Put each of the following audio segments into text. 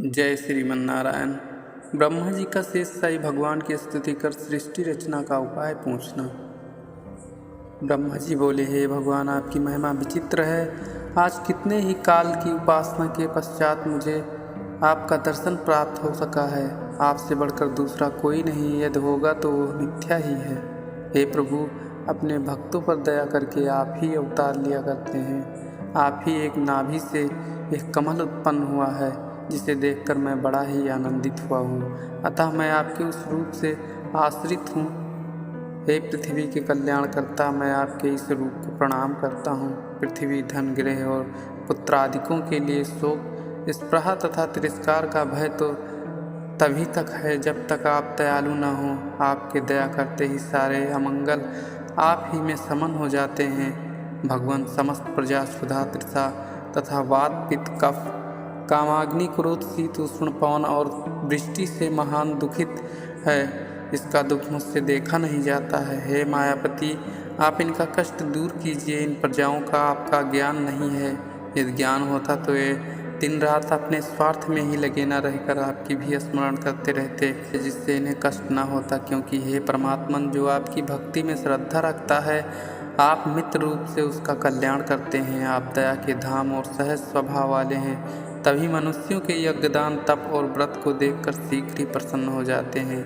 जय श्रीमन्नारायण। ब्रह्मा जी का शेष शाही भगवान की स्तुति कर सृष्टि रचना का उपाय पूछना। ब्रह्मा जी बोले, हे भगवान, आपकी महिमा विचित्र है। आज कितने ही काल की उपासना के पश्चात मुझे आपका दर्शन प्राप्त हो सका है। आपसे बढ़कर दूसरा कोई नहीं, यदि होगा तो वह मिथ्या ही है। हे प्रभु, अपने भक्तों पर दया करके आप ही अवतार लिया करते हैं। आप ही एक नाभि से एक कमल उत्पन्न हुआ है, जिसे देखकर मैं बड़ा ही आनंदित हुआ हूँ। अतः मैं आपके उस रूप से आश्रित हूँ। हे पृथ्वी के कल्याणकर्ता, मैं आपके इस रूप को प्रणाम करता हूँ। पृथ्वी, धन, गृह और पुत्रादिकों के लिए शोक, स्पृहा तथा तिरस्कार का भय तो तभी तक है जब तक आप दयालु न हों। आपके दया करते ही सारे अमंगल आप ही में समन हो जाते हैं। भगवान, समस्त प्रजा क्षुधा, तृषा तथा वात, पित्त, कफ, कामाग्नि, क्रोध, शीत, उष्ण, पवन और वृष्टि से महान दुखित है। इसका दुख मुझसे देखा नहीं जाता है। हे मायापति, आप इनका कष्ट दूर कीजिए। इन प्रजाओं का आपका ज्ञान नहीं है। यदि ज्ञान होता तो ये दिन रात अपने स्वार्थ में ही लगे न रहकर आपकी भी स्मरण करते रहते, जिससे इन्हें कष्ट न होता। क्योंकि हे परमात्मन, जो आपकी भक्ति में श्रद्धा रखता है, आप मित्र रूप से उसका कल्याण करते हैं। आप दया के धाम और सहज स्वभाव वाले हैं। तभी मनुष्यों के यज्ञदान, तप और व्रत को देखकर शीघ्र ही प्रसन्न हो जाते हैं।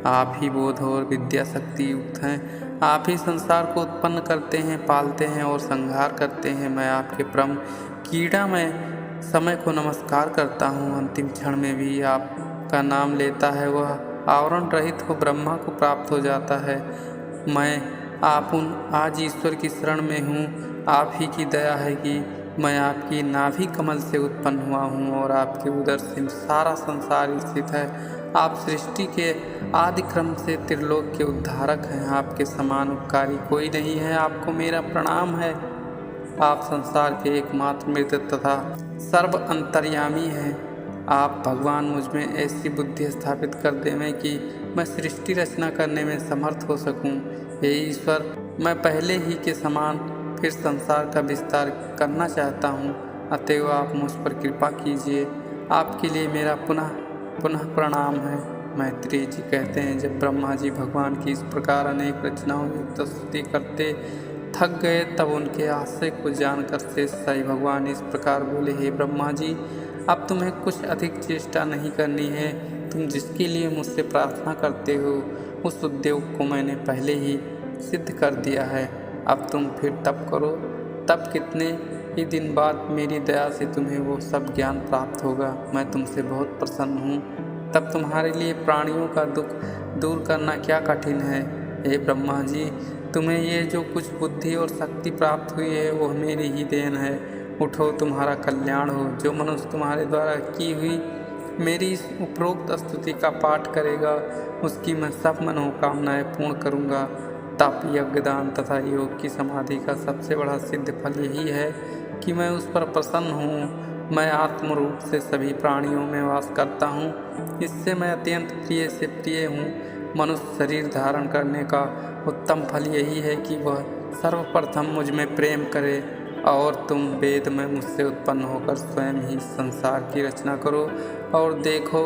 आप ही बोध और विद्या शक्ति युक्त हैं। आप ही संसार को उत्पन्न करते हैं, पालते हैं और संहार करते हैं। मैं आपके परम कीड़ा में समय को नमस्कार करता हूँ। अंतिम क्षण में भी आपका नाम लेता है वह आवरण रहित हो ब्रह्मा को प्राप्त हो जाता है। मैं आज ईश्वर की शरण में हूँ। आप ही की दया है कि मैं आपकी नाभि कमल से उत्पन्न हुआ हूँ और आपके उदर से सारा संसार स्थित है। आप सृष्टि के आदि क्रम से त्रिलोक के उद्धारक हैं। आपके समान उपकारी कोई नहीं है। आपको मेरा प्रणाम है। आप संसार के एकमात्र मृत तथा सर्व अंतर्यामी हैं। आप भगवान मुझ में ऐसी बुद्धि स्थापित कर देवें कि मैं सृष्टि रचना करने में समर्थ हो सकूं। हे ईश्वर, मैं पहले ही के समान फिर संसार का विस्तार करना चाहता हूँ। अतएव आप मुझ पर कृपा कीजिए। आपके लिए मेरा पुनः प्रणाम है। मैत्रेय जी कहते हैं, जब ब्रह्मा जी भगवान की इस प्रकार अनेक रचनाओं युक्त स्तुति करते थक गए, तब उनके आशय को जानकर शेष शाही भगवान इस प्रकार बोले, हे ब्रह्मा जी, अब तुम्हें कुछ अधिक चेष्टा नहीं करनी है। तुम जिसके लिए मुझसे प्रार्थना करते हो, उस उद्योग को मैंने पहले ही सिद्ध कर दिया है। अब तुम फिर तप करो। तब कितने ही दिन बाद मेरी दया से तुम्हें वो सब ज्ञान प्राप्त होगा। मैं तुमसे बहुत प्रसन्न हूँ। तब तुम्हारे लिए प्राणियों का दुख दूर करना क्या कठिन है। हे ब्रह्मा जी, तुम्हें ये जो कुछ बुद्धि और शक्ति प्राप्त हुई है, वह मेरी ही देन है। उठो, तुम्हारा कल्याण हो। जो मनुष्य तुम्हारे द्वारा की हुई मेरी इस उपरोक्त स्तुति का पाठ करेगा, उसकी मैं सब मनोकामनाएं पूर्ण करूँगा। तप, यज्ञ, दान तथा योग की समाधि का सबसे बड़ा सिद्ध फल यही है कि मैं उस पर प्रसन्न हूँ। मैं आत्म रूप से सभी प्राणियों में वास करता हूँ। इससे मैं अत्यंत प्रिय से प्रिय हूँ। मनुष्य शरीर धारण करने का उत्तम फल यही है कि वह सर्वप्रथम मुझ में प्रेम करे। और तुम वेद में मुझसे उत्पन्न होकर स्वयं ही संसार की रचना करो और देखो,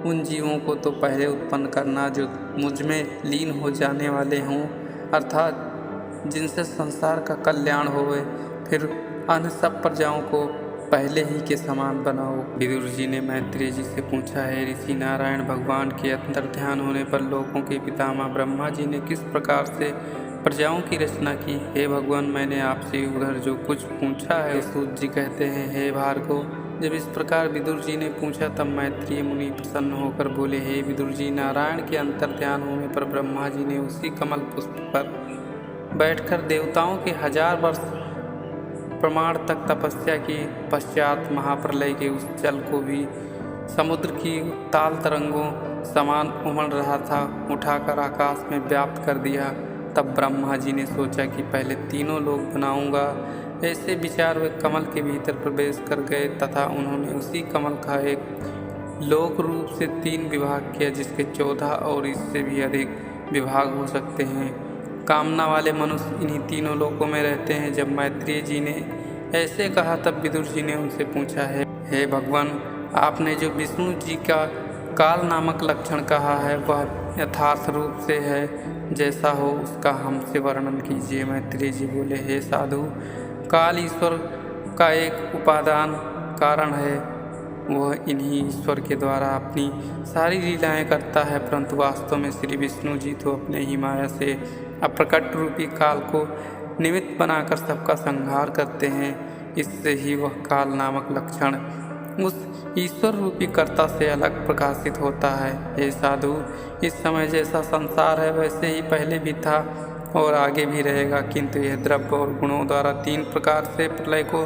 उन जीवों को तो पहले उत्पन्न करना जो मुझ में लीन हो जाने वाले हों, अर्थात जिनसे संसार का कल्याण होवे। फिर अन्य सब प्रजाओं को पहले ही के समान बनाओ। विदुर जी ने मैत्रेय जी से पूछा, है ऋषि नारायण, भगवान के अंतर ध्यान होने पर लोकों के पितामह ब्रह्मा जी ने किस प्रकार से प्रजाओं की रचना की। हे भगवान, मैंने आपसे उधर जो कुछ पूछा है। सूत जी कहते हैं, हे भार्गव, जब इस प्रकार विदुर जी ने पूछा तब मैत्रेय मुनि प्रसन्न होकर बोले, हे विदुर जी, नारायण के अंतर ध्यान होने पर ब्रह्मा जी ने उसी कमल पुष्प पर बैठकर देवताओं के 1000 वर्ष प्रमाण तक तपस्या की पश्चात महाप्रलय के उस जल को भी समुद्र की ताल तरंगों समान उमड़ रहा था उठाकर आकाश में व्याप्त कर दिया। तब ब्रह्मा जी ने सोचा कि पहले तीनों लोक बनाऊंगा। ऐसे विचार वे कमल के भीतर प्रवेश कर गए तथा उन्होंने उसी कमल का एक लोक रूप से 3 विभाग किया, जिसके 14 और इससे भी अधिक विभाग हो सकते हैं। कामना वाले मनुष्य इन्हीं तीनों लोकों में रहते हैं। जब मैत्रेय जी ने ऐसे कहा तब विदुर जी ने उनसे पूछा, है हे भगवान, आपने जो विष्णु जी का काल नामक लक्षण कहा है वह यथार्थ रूप से है, जैसा हो उसका हमसे वर्णन कीजिए। मैत्रेय जी बोले, हे साधु, काल ईश्वर का एक उपादान कारण है। वह इन्हीं ईश्वर के द्वारा अपनी सारी लीलाएं करता है, परंतु वास्तव में श्री विष्णु जी तो अपने ही माया से अप्रकट रूपी काल को निमित्त बनाकर सबका संहार करते हैं। इससे ही वह काल नामक लक्षण उस ईश्वर रूपी कर्ता से अलग प्रकाशित होता है। हे साधु, इस समय जैसा संसार है वैसे ही पहले भी था और आगे भी रहेगा, किंतु यह द्रव्य और गुणों द्वारा 3 प्रकार से प्रलय को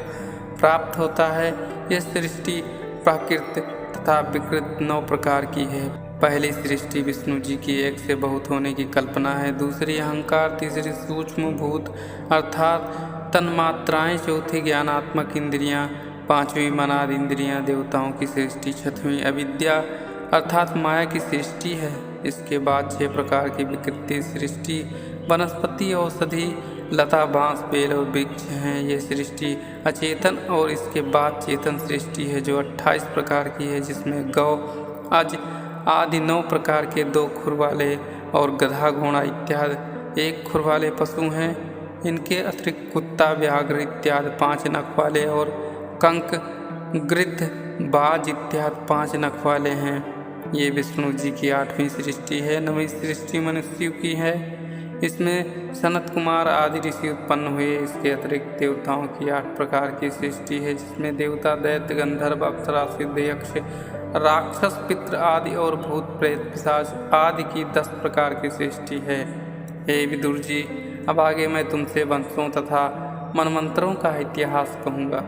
प्राप्त होता है। यह सृष्टि प्राकृत तथा विकृत 9 प्रकार की है। पहली सृष्टि विष्णु जी की एक से बहुत होने की कल्पना है, दूसरी अहंकार, तीसरी सूक्ष्म भूत अर्थात तन्मात्राएं, चौथी ज्ञानात्मक इंद्रियां, 5वीं मनाद इंद्रियां, देवताओं की सृष्टि, 6वीं अविद्या अर्थात माया की सृष्टि है। इसके बाद 6 प्रकार की विकृति सृष्टि, वनस्पति, औषधि, लता, बांस, बेल और वृक्ष हैं। ये सृष्टि अचेतन और इसके बाद चेतन सृष्टि है जो 28 प्रकार की है, जिसमें गौ, अज आदि 9 प्रकार के 2 खुर वाले और गधा, घोड़ा इत्यादि 1 खुर वाले पशु हैं। इनके अतिरिक्त कुत्ता, व्याघ्र इत्यादि 5 नख वाले और कंक, गृध्र, बाज इत्यादि 5 नख वाले हैं। ये विष्णु जी की 8वीं सृष्टि है। 9वीं सृष्टि मनुष्य की है। इसमें सनत कुमार आदि ऋषि उत्पन्न हुए। इसके अतिरिक्त देवताओं की 8 प्रकार की सृष्टि है, जिसमें देवता, दैत्य, गंधर्व, अप्सरा, सिद्ध, यक्ष, राक्षस, पितृ आदि और भूत, प्रेत, पिशाच आदि की 10 प्रकार की सृष्टि है। हे विदुर जी, अब आगे मैं तुमसे वंशों तथा मनमंत्रों का इतिहास कहूँगा।